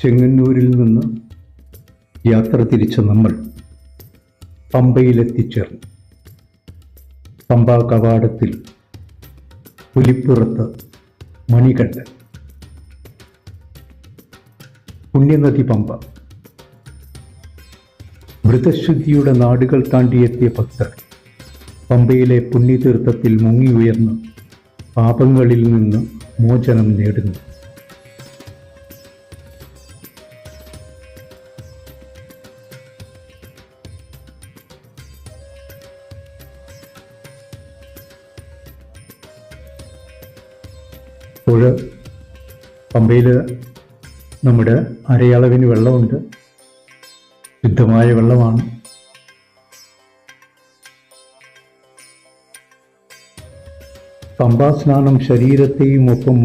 ചെങ്ങന്നൂരിൽ നിന്ന് യാത്ര തിരിച്ച നമ്മൾ പമ്പയിലെത്തിച്ചേർന്നു. പമ്പാ കവാടത്തിൽ പുലിപ്പുറത്ത് മണികണ്ഠൻ. പുണ്യനദി പമ്പ. മൃതശുദ്ധിയുടെ നാടുകൾ താണ്ടിയെത്തിയ ഭക്തർ പമ്പയിലെ പുണ്യതീർത്ഥത്തിൽ മുങ്ങി ഉയർന്ന് പാപങ്ങളിൽ നിന്ന് മോചനം നേടുന്നു. പുഴ പമ്പയിൽ നമ്മുടെ അരയളവിന് വെള്ളമുണ്ട്. ശുദ്ധമായ വെള്ളമാണ്. പമ്പാ സ്നാനം ശരീരത്തെയും ഒപ്പം